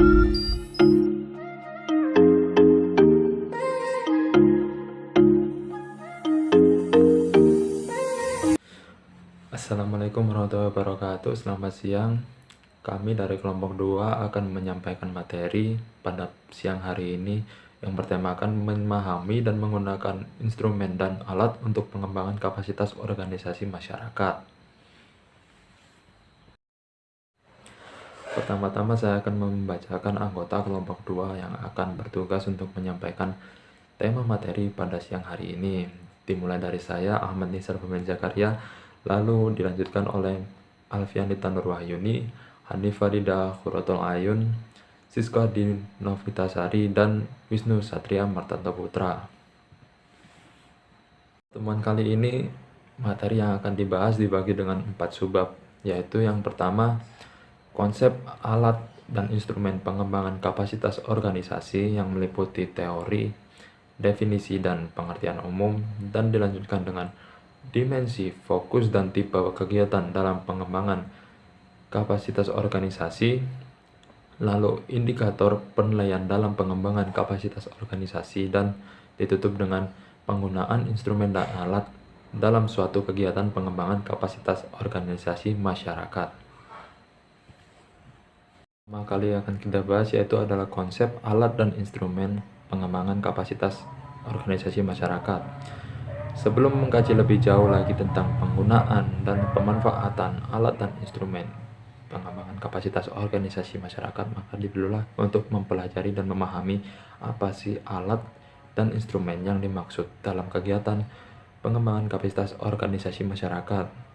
Assalamualaikum warahmatullahi wabarakatuh. Selamat siang. Kami dari kelompok 2 akan menyampaikan materi pada siang hari ini yang bertemakan memahami dan menggunakan instrumen dan alat untuk pengembangan kapasitas organisasi masyarakat. Pertama-tama saya akan membacakan anggota kelompok 2 yang akan bertugas untuk menyampaikan tema materi pada siang hari ini. Dimulai dari saya, Ahmad Nisar Pemain Zakaria, lalu dilanjutkan oleh Alfianita Nurwahyuni, Hanifarida Khuratul Ayun, Siska Dinovitasari, dan Wisnu Satria Martanto Putra. Pertemuan kali ini, materi yang akan dibahas dibagi dengan 4 subbab, yaitu yang pertama, konsep alat dan instrumen pengembangan kapasitas organisasi yang meliputi teori, definisi dan pengertian umum, dan dilanjutkan dengan dimensi, fokus, dan tipe kegiatan dalam pengembangan kapasitas organisasi, lalu indikator penilaian dalam pengembangan kapasitas organisasi, dan ditutup dengan penggunaan instrumen dan alat dalam suatu kegiatan pengembangan kapasitas organisasi masyarakat. Pertama kali akan kita bahas yaitu adalah konsep alat dan instrumen pengembangan kapasitas organisasi masyarakat. Sebelum mengkaji lebih jauh lagi tentang penggunaan dan pemanfaatan alat dan instrumen pengembangan kapasitas organisasi masyarakat, maka diperlulah untuk mempelajari dan memahami apa sih alat dan instrumen yang dimaksud dalam kegiatan pengembangan kapasitas organisasi masyarakat.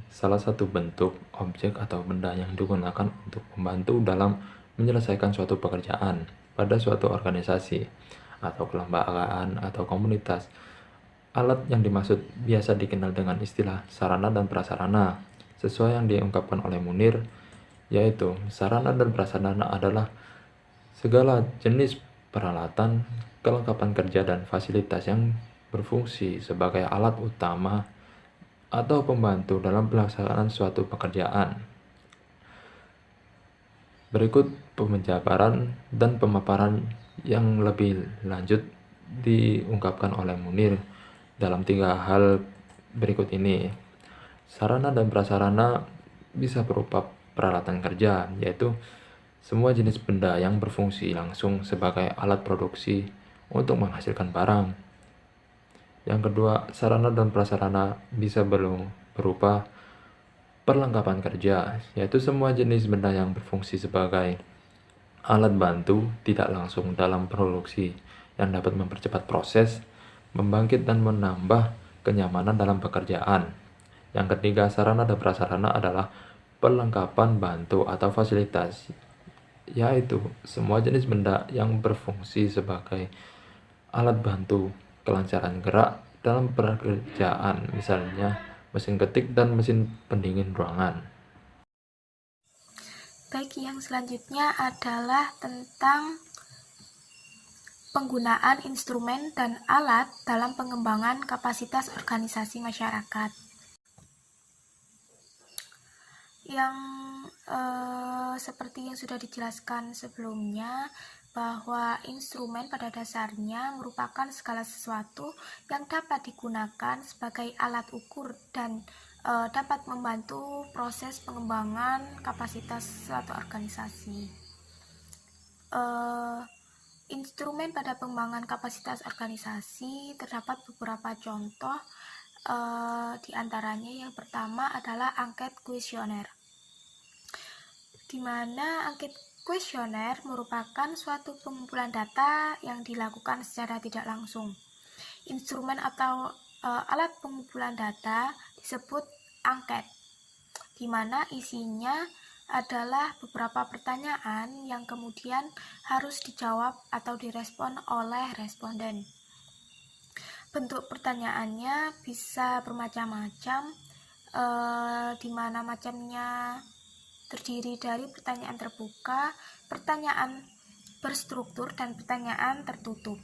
Salah satu bentuk objek atau benda yang digunakan untuk membantu dalam menyelesaikan suatu pekerjaan pada suatu organisasi atau kelembagaan atau komunitas. Alat yang dimaksud biasa dikenal dengan istilah sarana dan prasarana. Sesuai yang diungkapkan oleh Munir, yaitu sarana dan prasarana adalah segala jenis peralatan, kelengkapan kerja, dan fasilitas yang berfungsi sebagai alat utama atau pembantu dalam pelaksanaan suatu pekerjaan. Berikut penjabaran dan pemaparan yang lebih lanjut diungkapkan oleh Munir dalam 3 hal berikut ini. Sarana dan prasarana bisa berupa peralatan kerja, yaitu semua jenis benda yang berfungsi langsung sebagai alat produksi untuk menghasilkan barang. Yang kedua, sarana dan prasarana bisa berupa perlengkapan kerja, yaitu semua jenis benda yang berfungsi sebagai alat bantu tidak langsung dalam produksi yang dapat mempercepat proses, membangkit dan menambah kenyamanan dalam pekerjaan. Yang ketiga, sarana dan prasarana adalah perlengkapan bantu atau fasilitas, yaitu semua jenis benda yang berfungsi sebagai alat bantu kelancaran gerak dalam pekerjaan, misalnya mesin ketik dan mesin pendingin ruangan. Baik, yang selanjutnya adalah tentang penggunaan instrumen dan alat dalam pengembangan kapasitas organisasi masyarakat. Yang seperti yang sudah dijelaskan sebelumnya, bahwa instrumen pada dasarnya merupakan segala sesuatu yang dapat digunakan sebagai alat ukur dan dapat membantu proses pengembangan kapasitas suatu organisasi. Instrumen pada pengembangan kapasitas organisasi terdapat beberapa contoh, di antaranya yang pertama adalah angket kuesioner, di mana angket kuesioner merupakan suatu pengumpulan data yang dilakukan secara tidak langsung. Instrumen atau alat pengumpulan data disebut angket, di mana isinya adalah beberapa pertanyaan yang kemudian harus dijawab atau direspon oleh responden. Bentuk pertanyaannya bisa bermacam-macam, di mana macamnya terdiri dari pertanyaan terbuka, pertanyaan berstruktur, dan pertanyaan tertutup.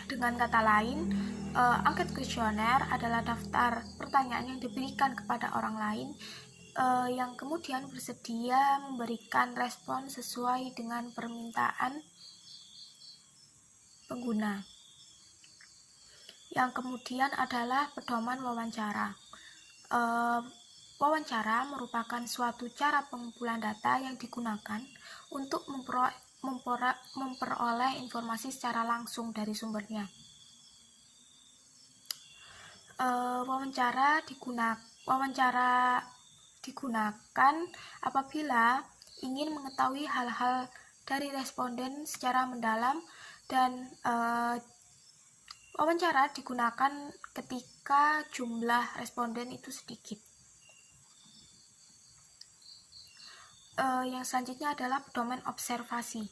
Dengan kata lain, angket kuesioner adalah daftar pertanyaan yang diberikan kepada orang lain yang kemudian bersedia memberikan respon sesuai dengan permintaan pengguna. Yang kemudian adalah pedoman wawancara. Wawancara merupakan suatu cara pengumpulan data yang digunakan untuk memperoleh informasi secara langsung dari sumbernya. Wawancara digunakan apabila ingin mengetahui hal-hal dari responden secara mendalam, dan wawancara digunakan ketika jumlah responden itu sedikit. Yang selanjutnya adalah pedoman observasi,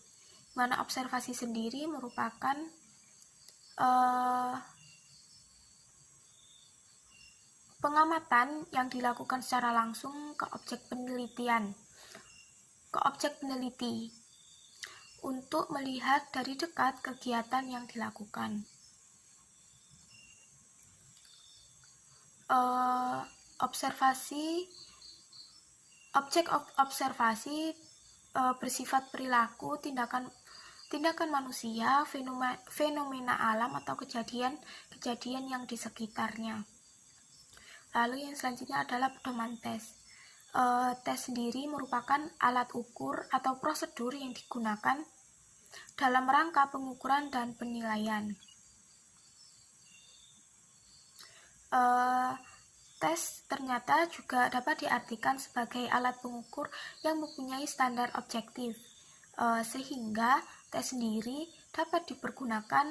mana observasi sendiri merupakan pengamatan yang dilakukan secara langsung ke objek peneliti untuk melihat dari dekat kegiatan yang dilakukan. Objek observasi bersifat perilaku, tindakan manusia, fenomena alam atau kejadian yang di sekitarnya. Lalu yang selanjutnya adalah pedoman tes. Tes sendiri merupakan alat ukur atau prosedur yang digunakan dalam rangka pengukuran dan penilaian. Tes ternyata juga dapat diartikan sebagai alat pengukur yang mempunyai standar objektif, sehingga tes sendiri dapat dipergunakan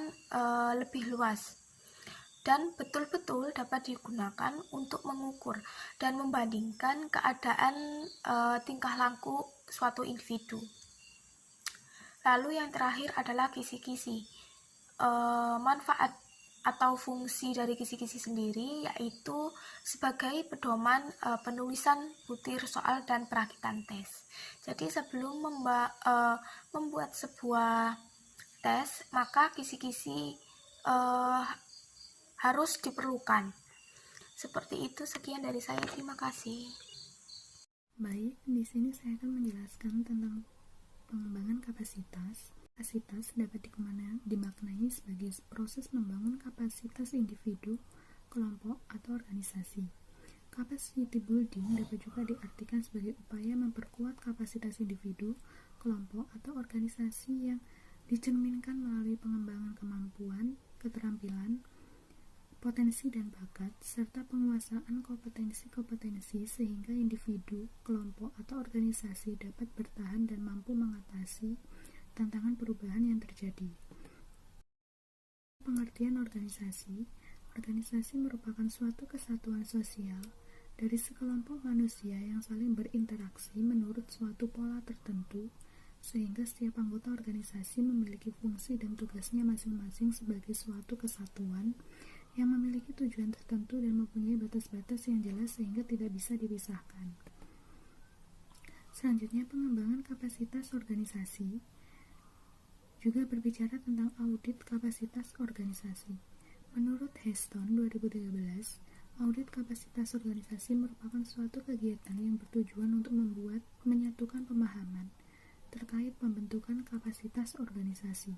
lebih luas dan betul-betul dapat digunakan untuk mengukur dan membandingkan keadaan tingkah laku suatu individu. Lalu yang terakhir adalah kisi-kisi. Manfaat atau fungsi dari kisi-kisi sendiri yaitu sebagai pedoman penulisan butir soal dan perakitan tes. Jadi sebelum membuat sebuah tes, maka kisi-kisi harus diperlukan. Seperti itu, sekian dari saya. Terima kasih. Baik, di sini saya akan menjelaskan tentang pengembangan kapasitas. Kapasitas dapat dimaknai sebagai proses membangun kapasitas individu, kelompok, atau organisasi. Capacity building dapat juga diartikan sebagai upaya memperkuat kapasitas individu, kelompok, atau organisasi yang dicerminkan melalui pengembangan kemampuan, keterampilan, potensi dan bakat, serta penguasaan kompetensi-kompetensi sehingga individu, kelompok, atau organisasi dapat bertahan dan mampu mengatasi tantangan perubahan yang terjadi. Pengertian organisasi. Organisasi merupakan suatu kesatuan sosial dari sekelompok manusia yang saling berinteraksi menurut suatu pola tertentu, sehingga setiap anggota organisasi memiliki fungsi dan tugasnya masing-masing sebagai suatu kesatuan yang memiliki tujuan tertentu dan mempunyai batas-batas yang jelas sehingga tidak bisa dipisahkan. Selanjutnya, pengembangan kapasitas organisasi juga berbicara tentang audit kapasitas organisasi. Menurut Heston 2013, audit kapasitas organisasi merupakan suatu kegiatan yang bertujuan untuk menyatukan pemahaman terkait pembentukan kapasitas organisasi.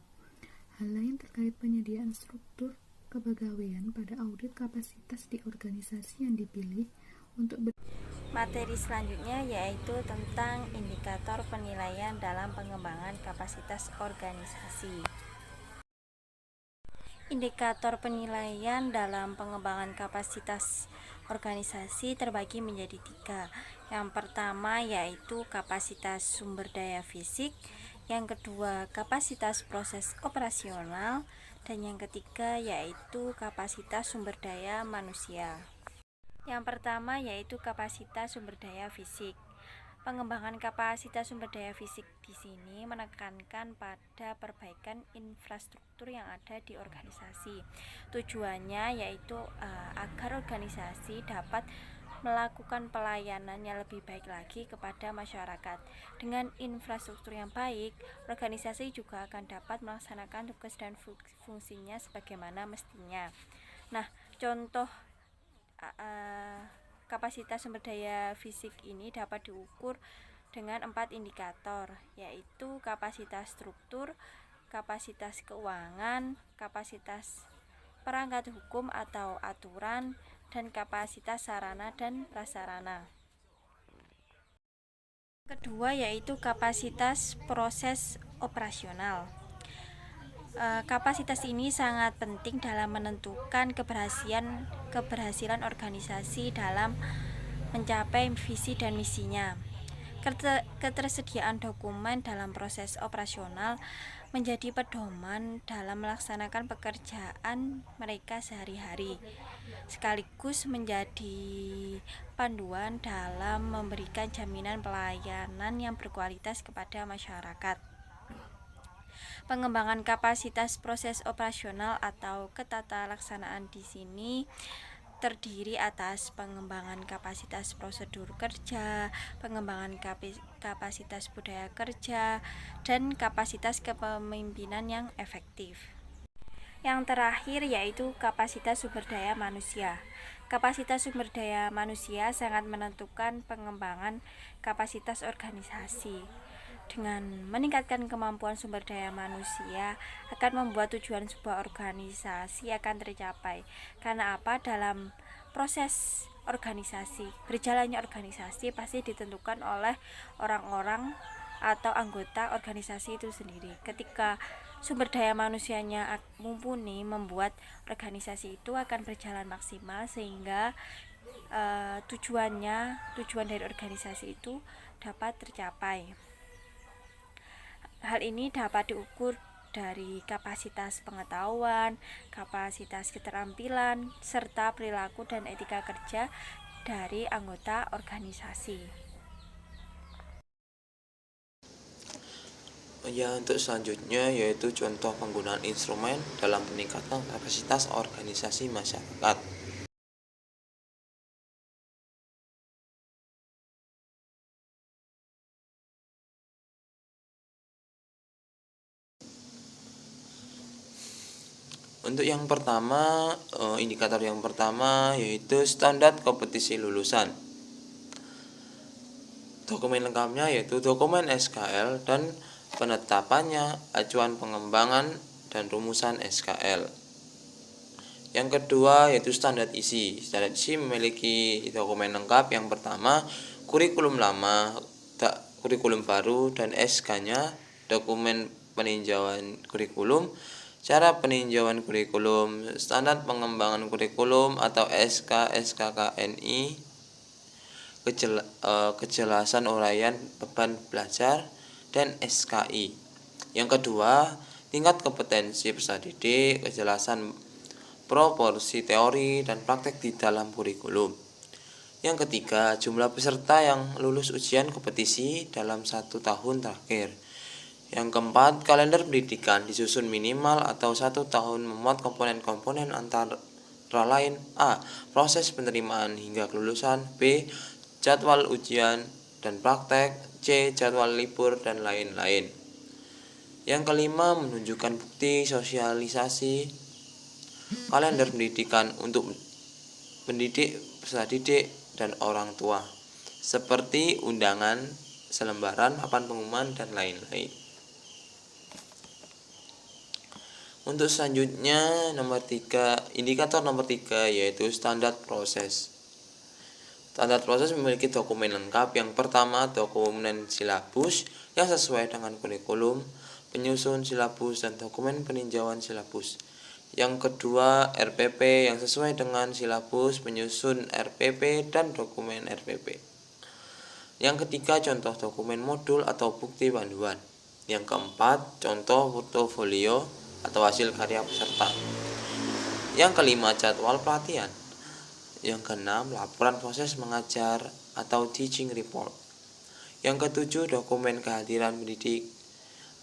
Hal lain terkait penyediaan struktur kepegawaian pada audit kapasitas di organisasi yang dipilih untuk Materi selanjutnya yaitu tentang indikator penilaian dalam pengembangan kapasitas organisasi. Indikator penilaian dalam pengembangan kapasitas organisasi terbagi menjadi 3. Yang pertama yaitu kapasitas sumber daya fisik, yang kedua kapasitas proses operasional, dan yang ketiga yaitu kapasitas sumber daya manusia. Yang pertama yaitu kapasitas sumber daya fisik. Pengembangan kapasitas sumber daya fisik di sini menekankan pada perbaikan infrastruktur yang ada di organisasi. Tujuannya yaitu agar organisasi dapat melakukan pelayanan yang lebih baik lagi kepada masyarakat. Dengan infrastruktur yang baik, organisasi juga akan dapat melaksanakan tugas dan fungsinya sebagaimana mestinya. Nah, contoh kapasitas sumber daya fisik ini dapat diukur dengan 4 indikator, yaitu kapasitas struktur, kapasitas keuangan, kapasitas perangkat hukum atau aturan, dan kapasitas sarana dan prasarana. Kedua yaitu kapasitas proses operasional. Kapasitas ini sangat penting dalam menentukan keberhasilan organisasi dalam mencapai visi dan misinya. Ketersediaan dokumen dalam proses operasional menjadi pedoman dalam melaksanakan pekerjaan mereka sehari-hari, sekaligus menjadi panduan dalam memberikan jaminan pelayanan yang berkualitas kepada masyarakat. Pengembangan kapasitas proses operasional atau ketatalaksanaan di sini terdiri atas pengembangan kapasitas prosedur kerja, pengembangan kapasitas budaya kerja, dan kapasitas kepemimpinan yang efektif. Yang terakhir yaitu kapasitas sumber daya manusia. Kapasitas sumber daya manusia sangat menentukan pengembangan kapasitas organisasi. Dengan meningkatkan kemampuan sumber daya manusia akan membuat tujuan sebuah organisasi akan tercapai. Karena apa? Dalam proses organisasi, berjalannya organisasi pasti ditentukan oleh orang-orang atau anggota organisasi itu sendiri. Ketika sumber daya manusianya mumpuni, membuat organisasi itu akan berjalan maksimal sehingga tujuan dari organisasi itu dapat tercapai. Hal ini dapat diukur dari kapasitas pengetahuan, kapasitas keterampilan, serta perilaku dan etika kerja dari anggota organisasi. Ya, untuk selanjutnya yaitu contoh penggunaan instrumen dalam peningkatan kapasitas organisasi masyarakat. Untuk yang pertama, indikator yang pertama yaitu standar kompetisi lulusan. Dokumen lengkapnya yaitu dokumen SKL dan penetapannya, acuan pengembangan, dan rumusan SKL. Yang kedua yaitu standar isi. Standar isi memiliki dokumen lengkap. Yang pertama, kurikulum lama, kurikulum baru, dan SK-nya, dokumen peninjauan kurikulum, cara peninjauan kurikulum, standar pengembangan kurikulum atau SK, SKKNI, kejelasan uraian beban belajar, dan SKI. Yang kedua, tingkat kompetensi peserta didik, kejelasan proporsi teori dan praktek di dalam kurikulum. Yang ketiga, jumlah peserta yang lulus ujian kompetisi dalam 1 tahun terakhir. Yang keempat, kalender pendidikan disusun minimal atau 1 tahun memuat komponen-komponen antara lain A. Proses penerimaan hingga kelulusan, B. Jadwal ujian dan praktek, C. Jadwal libur dan lain-lain. Yang kelima, menunjukkan bukti sosialisasi kalender pendidikan untuk pendidik, peserta didik, dan orang tua, seperti undangan, selembaran, papan pengumuman, dan lain-lain. Untuk selanjutnya indikator nomor 3 yaitu standar proses. Standar proses memiliki dokumen lengkap. Yang pertama, dokumen silabus yang sesuai dengan kurikulum, penyusun silabus, dan dokumen peninjauan silabus. Yang kedua, RPP yang sesuai dengan silabus, penyusun RPP, dan dokumen RPP. Yang ketiga, contoh dokumen modul atau bukti panduan. Yang keempat, contoh portofolio atau hasil karya peserta. Yang kelima, jadwal pelatihan. Yang keenam, laporan proses mengajar atau teaching report. Yang ketujuh, dokumen kehadiran pendidik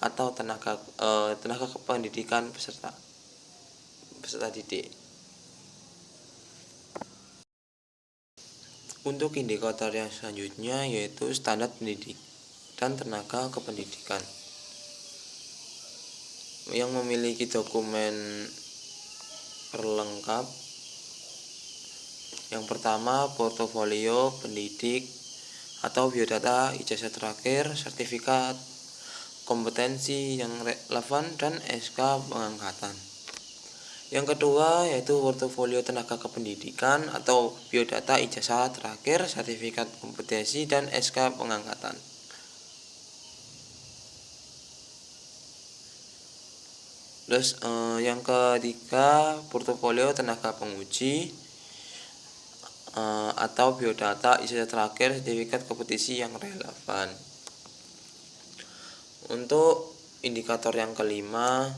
atau tenaga kependidikan peserta didik. Untuk indikator yang selanjutnya yaitu standar pendidik dan tenaga kependidikan yang memiliki dokumen perlengkap Yang pertama, portofolio pendidik atau biodata ijazah terakhir, sertifikat kompetensi yang relevan, dan SK pengangkatan. Yang kedua yaitu portofolio tenaga kependidikan atau biodata ijazah terakhir, sertifikat kompetensi, dan SK pengangkatan. Terus yang ketiga, portofolio tenaga penguji atau biodata ijazah terakhir, sertifikat kompetisi yang relevan. Untuk indikator yang kelima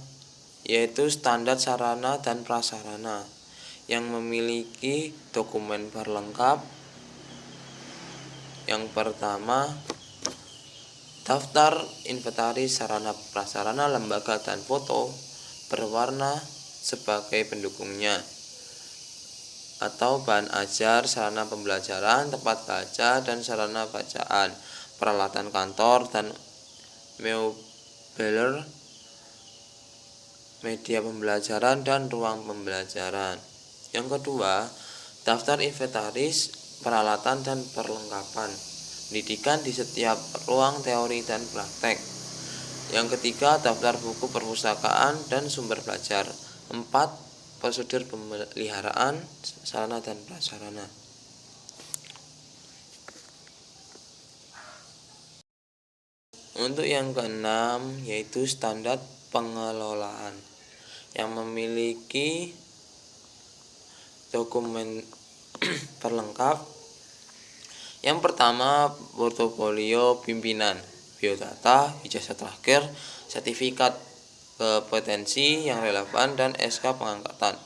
yaitu standar sarana dan prasarana yang memiliki dokumen berlengkap. Yang pertama, daftar inventaris sarana prasarana lembaga dan foto berwarna sebagai pendukungnya, atau bahan ajar, sarana pembelajaran, tempat baca dan sarana bacaan, peralatan kantor dan meubiler, media pembelajaran dan ruang pembelajaran. Yang kedua, daftar inventaris peralatan dan perlengkapan pendidikan di setiap ruang teori dan praktek. Yang ketiga, daftar buku perpustakaan dan sumber belajar. 4. Prosedur pemeliharaan sarana dan prasarana. Untuk yang keenam yaitu standar pengelolaan yang memiliki dokumen perlengkap. Yang pertama, portofolio pimpinan, biodata ijazah terakhir, sertifikat kompetensi yang relevan, dan SK pengangkatan.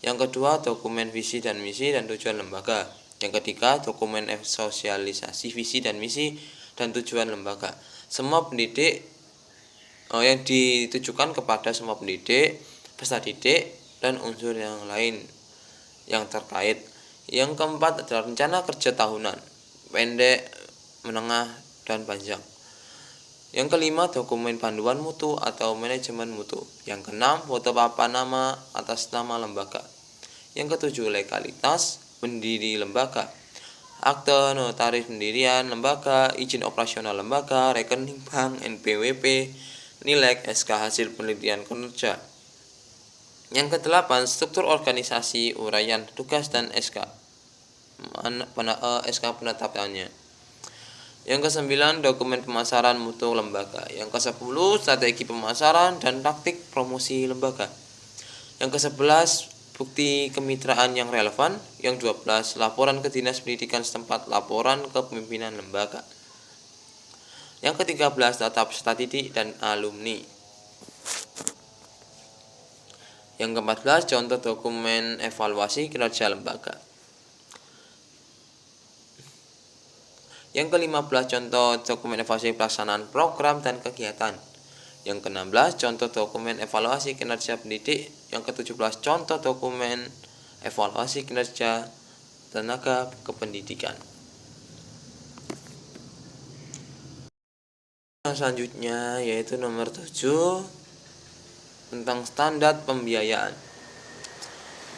Yang kedua, dokumen visi dan misi dan tujuan lembaga. Yang ketiga, dokumen sosialisasi visi dan misi dan tujuan lembaga. Semua pendidik yang ditujukan kepada semua pendidik, peserta didik, dan unsur yang lain yang terkait. Yang keempat adalah rencana kerja tahunan, pendek, menengah, dan panjang. Yang kelima, dokumen panduan mutu atau manajemen mutu. Yang keenam, foto papan nama atas nama lembaga. Yang ketujuh, legalitas pendiri lembaga, akte notaris pendirian lembaga, izin operasional lembaga, rekening bank, NPWP, nilai SK hasil penelitian kinerja. Yang kedelapan, struktur organisasi, uraian tugas, dan SK penetapannya. Yang kesembilan, dokumen pemasaran mutu lembaga. Yang kesepuluh, strategi pemasaran dan taktik promosi lembaga. Yang kesebelas, bukti kemitraan yang relevan. Yang 12, laporan ke dinas pendidikan setempat, laporan ke pimpinan lembaga. Yang ke-13, data peserta didik dan alumni. Yang ke-14, contoh dokumen evaluasi kinerja lembaga. Yang ke-15, contoh dokumen evaluasi pelaksanaan program dan kegiatan. Yang ke-16, contoh dokumen evaluasi kinerja pendidik. Yang ke-17, contoh dokumen evaluasi kinerja tenaga kependidikan. Yang selanjutnya yaitu nomor 7 tentang standar pembiayaan.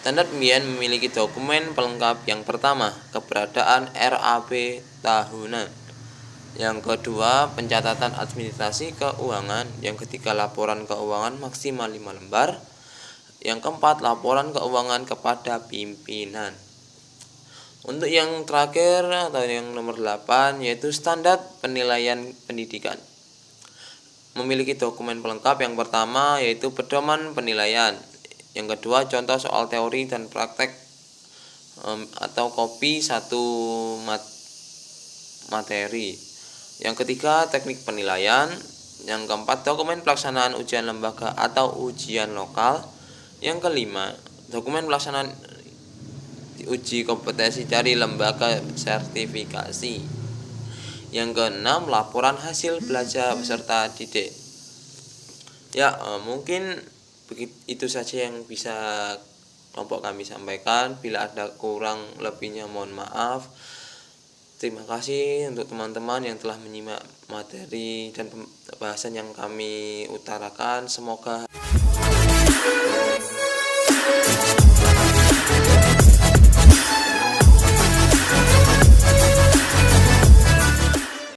Standar pembiayaan memiliki dokumen pelengkap. Yang pertama, keberadaan RAP tahunan. Yang kedua, pencatatan administrasi keuangan. Yang ketiga, laporan keuangan maksimal 5 lembar. Yang keempat, laporan keuangan kepada pimpinan. Untuk yang terakhir atau yang nomor 8 yaitu standar penilaian pendidikan. Memiliki dokumen pelengkap. Yang pertama yaitu pedoman penilaian. Yang kedua, contoh soal teori dan praktek atau kopi satu materi. Yang ketiga, teknik penilaian. Yang keempat, dokumen pelaksanaan ujian lembaga atau ujian lokal. Yang kelima, dokumen pelaksanaan uji kompetensi dari lembaga sertifikasi. Yang keenam, laporan hasil belajar peserta didik. Ya, mungkin itu saja yang bisa kelompok kami sampaikan. Bila ada kurang lebihnya mohon maaf. Terima kasih untuk teman-teman yang telah menyimak materi dan pembahasan yang kami utarakan. Semoga